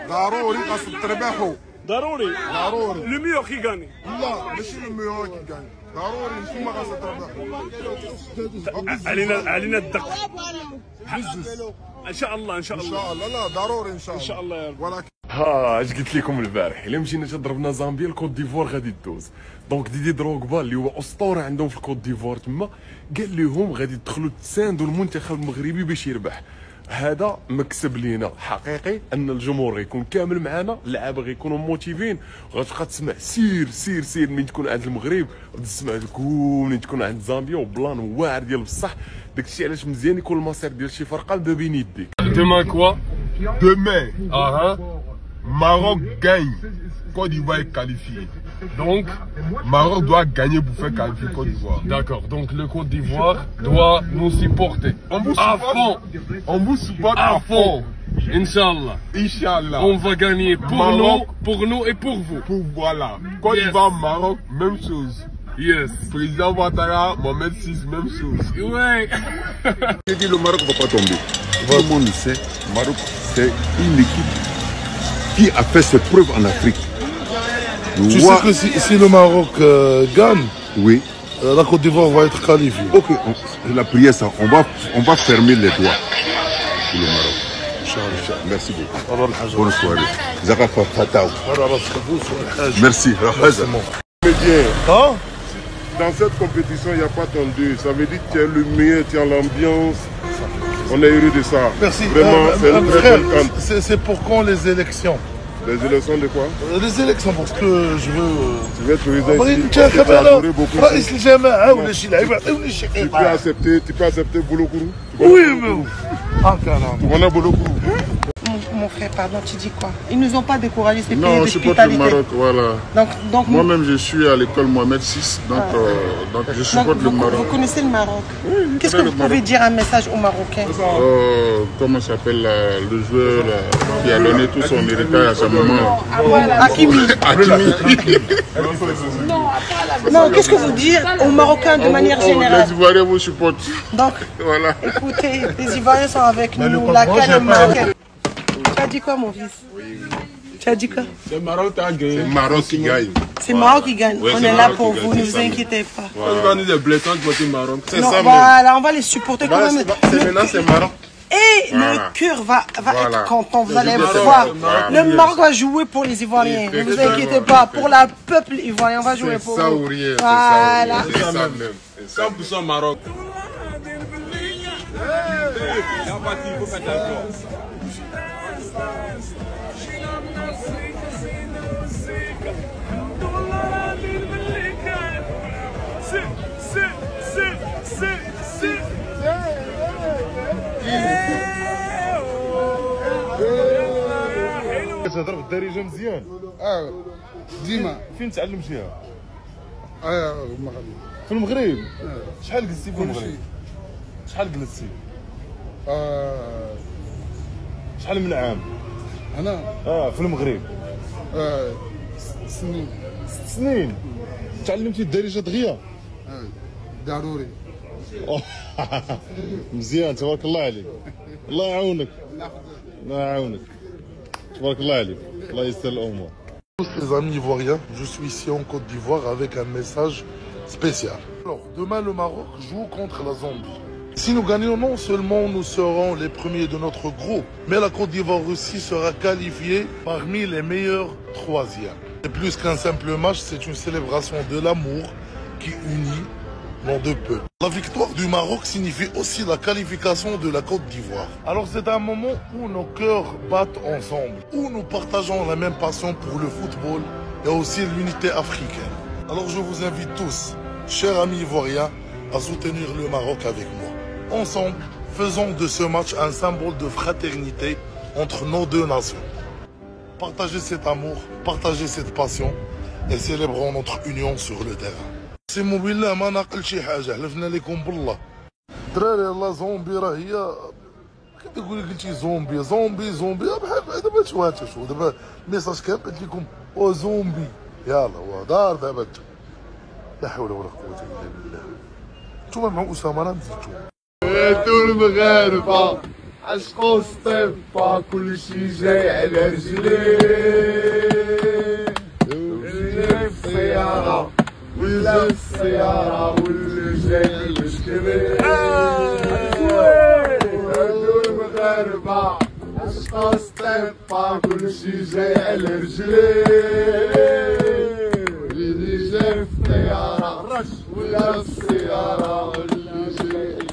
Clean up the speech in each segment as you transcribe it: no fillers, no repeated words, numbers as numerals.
ضروري خاص تربحوا. ضروري لو ميور كي غاني. لا ماشي لو ميور كي غاني، ضروري نتوما خاص تربحوا. علينا الدق. ان شاء الله لا ضروري ان شاء الله يا رب. ولكن اش قلت لكم البارح، الا مشينا تضربنا زامبيا الكوت ديفوار غادي تدوز. دونك ديدي دروغبا اللي هو اسطوره عندهم في الكوت ديفوار تما قال لهم غادي تدخلوا تساندوا المنتخب المغربي باش يربح. هذا مكسب لينا حقيقي ان الجمهور غيكون كامل معنا، اللعابه غيكونوا موتيفين، وغتبقى تسمع سير من تكون عند المغرب وتسمع لكم من تكون عند زامبيا، وبلان واعر ديال بصح. داكشي علاش مزيان يكون المصير ديال شي فرقه ما بين يديك. Demain quoi? Demain, Maroc gagne, Côte d'Ivoire est qualifié. Donc, Maroc doit gagner pour faire qualifier Côte d'Ivoire. d'accord. Donc le Côte d'Ivoire doit nous supporter. On vous à supporte, fond. On vous supporte À fond. Inch'Allah. Inch'Allah. On va gagner Maroc. pour nous et pour vous. Pour voilà. Côte d'Ivoire, Maroc, même chose. Yes. Président Ouattara, Mohamed VI, même chose. Ouais. J'ai dit le Maroc ne va pas tomber. Tout le monde le sait. Maroc, c'est une équipe qui a fait ses preuves en Afrique. Tu sais que si le Maroc gagne, Oui. La Côte d'Ivoire va être qualifiée. Ok, la prière, ça, on va fermer les doigts pour le Maroc. Merci beaucoup. Bonne soirée. Zakafa Fataou. Merci. Hein? Dans cette compétition, il n'y a pas tendu. Ça veut dire que tu es le meilleur, tu as l'ambiance. On est heureux de ça. Merci. Vraiment, c'est une très frère, belle cante. c'est pour quand les élections? Les élections de quoi? Les élections parce que je veux. Tu veux être président ici. Tu parce que tu as adoré beaucoup. Tu peux accepter Bouloukourou? Oui, mais. Ah, carrément. On a Bouloukourou. Mon frère, pardon, tu dis quoi? Ils nous ont pas découragé, c'est Non, je supporte le Maroc, voilà. Donc Moi-même, je suis à l'école Mohamed VI, donc je supporte le Maroc. Vous connaissez le Maroc? Oui, qu'est-ce que vous pouvez dire un message aux Marocains? Comment s'appelle le joueur là, qui a donné tout son héritage à sa maman? Hakimi. Non, qu'est-ce que vous dites aux Marocains de manière générale? Les Ivoiriens vous supportent. Donc, voilà. Écoutez, les Ivoiriens sont avec nous, la canne marocaine. Tu as dit quoi, mon fils? Tu as dit quoi? C'est Maroc qui gagne. C'est Maroc qui gagne. Ouais, on est là pour vous, ne vous inquiétez pas. On est des bleutons côté Maroc. C'est ça, voilà, on va les supporter quand même. Maintenant, c'est Maroc. Et le cœur va être content, vous allez voir. Le Maroc va jouer pour les Ivoiriens, ne vous inquiétez pas. Pour le peuple ivoirien, on va jouer pour ça eux. ou rien. Voilà. C'est ça même. 100% Maroc. تهضر بالدارجه مزيان. ديما. فين تعلمتيها؟ المغرب. في المغرب؟ شحال جلستي في المغرب؟ شحال جلستي؟ شحال من عام؟ هنا؟ في المغرب. 6 سنين. 6 سنين؟ تعلمتي الدارجه دغيا؟ ضروري. مزيان تبارك الله عليك. الله يعاونك. الله يعاونك. تبارك الله عليك. الله يسر الامور. Tous les amis ivoiriens, je suis ici en Côte d'Ivoire avec un message spécial. Alors, demain le Maroc joue contre la Zambie. Si nous gagnons, non seulement nous serons les premiers de notre groupe, mais la Côte d'Ivoire aussi sera qualifiée parmi les meilleurs troisièmes. Et plus qu'un simple match, c'est une célébration de l'amour qui unit nos deux peuples. La victoire du Maroc signifie aussi la qualification de la Côte d'Ivoire. Alors c'est un moment où nos cœurs battent ensemble, où nous partageons la même passion pour le football et aussi l'unité africaine. Alors je vous invite tous, chers amis ivoiriens, à soutenir le Maroc avec moi. Ensemble, faisons de ce match un symbole de fraternité entre nos deux nations. Partagez cet amour, partagez cette passion et célébrons notre union sur le terrain. اقسم بالله ما ناقل شي حاجه، حلفنا لكم بالله. دراري الله زومبي راه هي كيف تقولي قلتي زومبي بحال بعدا ما تواتش. ودابا الميساج كامل قلت لكم او زومبي يلا هو دار دابا. لا حول ولا قوه الا بالله. نتوما مع اسامه راه نزيدتو. المغاربه عشقو سطيبة كلشي جاي على رجلي اللي في السيارة ولا في السيارة واللي جاي مشكلي هادو المغاربة عشقو سطيبة كلشي جاي على رجلي اللي جاي في الطيارة ولا في السيارة واللي جاي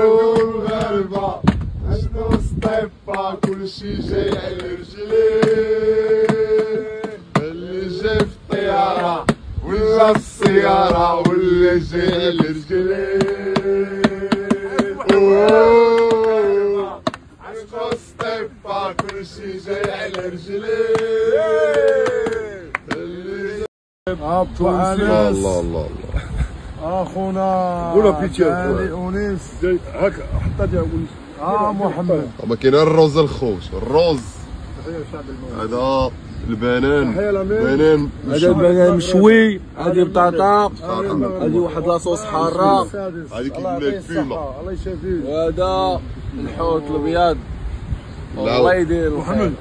المغاربة عشقو سطيبة كلشي جاي على رجلي اللي جاي في الطيارة ولا في السيارة واللي جاي على رجلي عشقو سطيبة كلشي جاي على رجلي الله الله الله اخونا ولا بيتيا اونيس هكا حطها يا ونيس محمد ما كاين الروز الخوش الروز هذا البنان بنان هذا البنان مشوي هذه بطاطا هذه واحد لاصوص حاره هذيك البلاد فيما الله يشافيك وهذا الحوت الابيض الله يدير محمد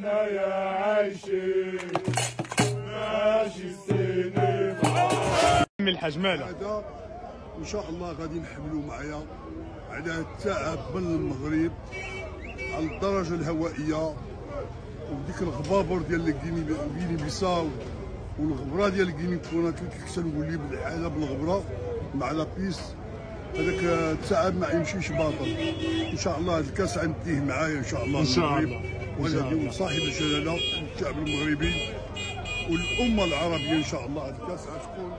احنا يا عايشين ماشي السينما الحاج ماله هذا ان شاء الله غادي نحملوا معايا على التعب من المغرب على الدرجه الهوائيه وديك الغبابر ديال غيني بيساو والغبره ديال غيني كوناكري كيحسن نولي بالحاله بالغبره مع لابيس هذاك التعب ما يمشيش باطل ان شاء الله هذا الكاس غنديه معايا ان شاء الله ان شاء الله وانا صاحب الجلاله الشعب المغربي والامه العربيه ان شاء الله هذا الكاس غتكون